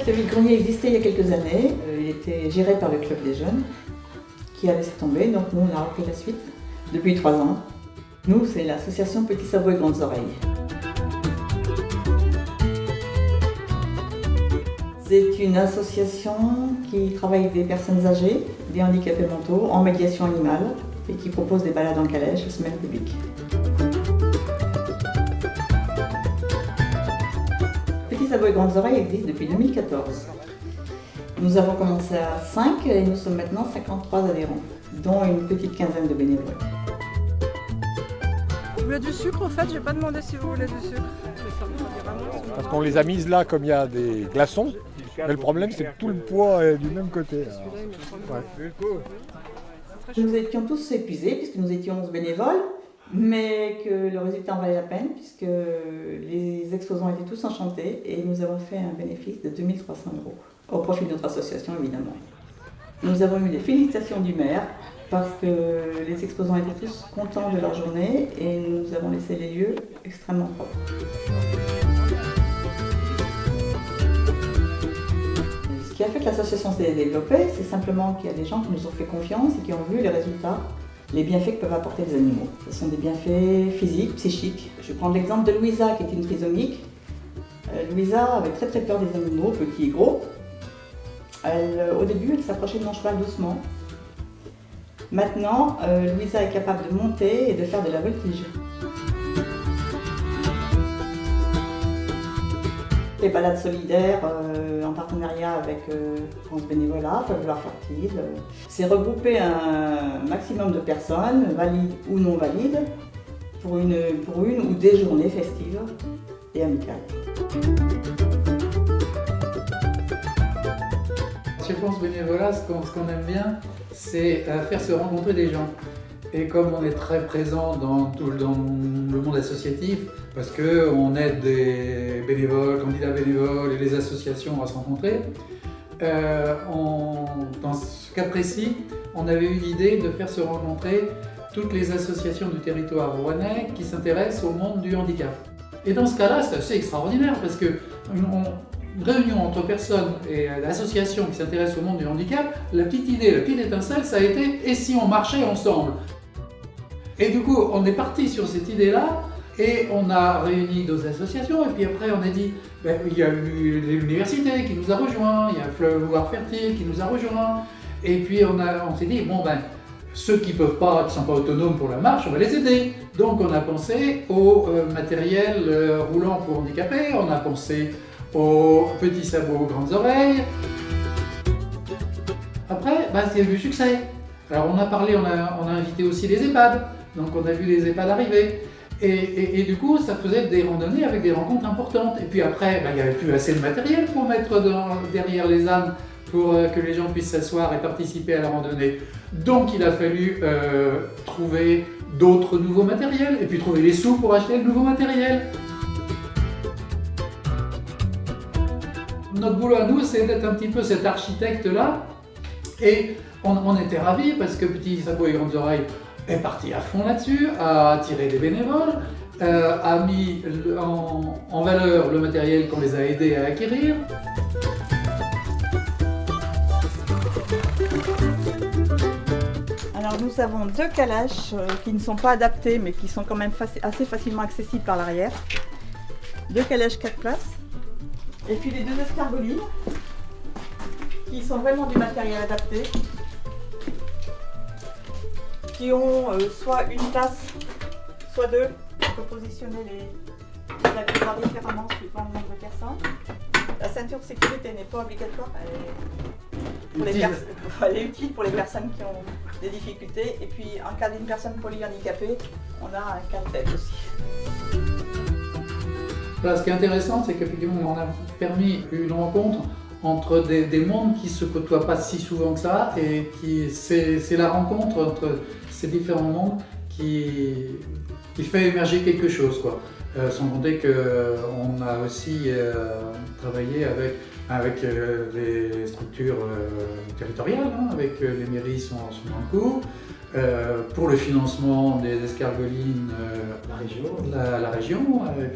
fait, le vide-grenier existait il y a quelques années. Il était géré par le Club des Jeunes, qui a laissé tomber. Donc nous, on a repris la suite depuis 3 ans. Nous, c'est l'association Petits Sabots et Grandes Oreilles. C'est une association qui travaille avec des personnes âgées, des handicapés mentaux, en médiation animale et qui propose des balades en calèche la semaine publique. Petits Sabots et Grandes Oreilles existe depuis 2014. Nous avons commencé à 5 et nous sommes maintenant 53 adhérents, dont une petite quinzaine de bénévoles. Je veux du sucre, au fait, j'ai pas demandé si vous voulez du sucre. Parce qu'on les a mises là comme il y a des glaçons, mais le problème c'est que tout le poids est du même côté. Nous étions tous épuisés puisque nous étions 11 bénévoles, mais que le résultat en valait la peine puisque les exposants étaient tous enchantés et nous avons fait un bénéfice de 2 300 € au profit de notre association évidemment. Nous avons eu des félicitations du maire parce que les exposants étaient tous contents de leur journée et nous avons laissé les lieux extrêmement propres. Ce qui a fait que l'association s'est développée, c'est simplement qu'il y a des gens qui nous ont fait confiance et qui ont vu les résultats, les bienfaits que peuvent apporter les animaux. Ce sont des bienfaits physiques, psychiques. Je vais prendre l'exemple de Louisa qui est une trisomique. Louisa avait très peur des animaux, petits et gros. Au début, elle s'approchait de mon cheval doucement. Maintenant, Louisa est capable de monter et de faire de la voltige. Les balades solidaires en partenariat avec France Bénévolat, Folklore Fertile, c'est regrouper un maximum de personnes, valides ou non valides, pour une ou des journées festives et amicales. Chez France Bénévolat, ce qu'on aime bien, c'est faire se rencontrer des gens. Et comme on est très présent dans le monde associatif, parce qu'on aide des bénévoles, candidats bénévoles et les associations à se rencontrer, dans ce cas précis, on avait eu l'idée de faire se rencontrer toutes les associations du territoire rouennais qui s'intéressent au monde du handicap. Et dans ce cas-là, c'est assez extraordinaire parce que une réunion entre personnes et associations qui s'intéressent au monde du handicap, la petite idée, la petite étincelle, ça a été « et si on marchait ensemble ?» Et du coup, on est parti sur cette idée-là et on a réuni d'autres associations et puis après on a dit il y a eu l'université qui nous a rejoints, il y a Folklore Fertile qui nous a rejoints et puis on s'est dit ceux qui peuvent pas, qui sont pas autonomes pour la marche, on va les aider. Donc on a pensé au matériel roulant pour handicapés, on a pensé aux petits sabots aux grandes oreilles. Après, il y a eu du succès. Alors on a parlé, on a invité aussi les EHPAD, donc on a vu les EHPAD arriver. Et du coup, ça faisait des randonnées avec des rencontres importantes. Et puis après, il n'y avait plus assez de matériel pour mettre derrière les ânes pour que les gens puissent s'asseoir et participer à la randonnée. Donc il a fallu trouver d'autres nouveaux matériels et puis trouver les sous pour acheter le nouveau matériel. Notre boulot à nous, c'est d'être un petit peu cet architecte-là. Et on était ravis parce que Petits Sabots et Grandes Oreilles est parti à fond là-dessus, a attiré des bénévoles, a mis en valeur le matériel qu'on les a aidés à acquérir. Alors nous avons 2 calaches qui ne sont pas adaptés mais qui sont quand même assez facilement accessibles par l'arrière. 2 calaches 4 places. Et puis les 2 escargolines qui sont vraiment du matériel adapté, qui ont soit une place, soit 2. On peut positionner les accessoires différemment suivant le nombre de personnes. La ceinture de sécurité n'est pas obligatoire, elle est utile pour les personnes qui ont des difficultés. Et puis en cas d'une personne polyhandicapée, on a un casse-tête aussi. Là, ce qui est intéressant, c'est qu'effectivement, on a permis une rencontre entre des mondes qui ne se côtoient pas si souvent que ça, et c'est la rencontre entre ces différents mondes qui fait émerger quelque chose, quoi. Sans compter qu'on a aussi travaillé avec les structures territoriales, avec les mairies sont dans le coup, pour le financement des escargolines, la région. Avec,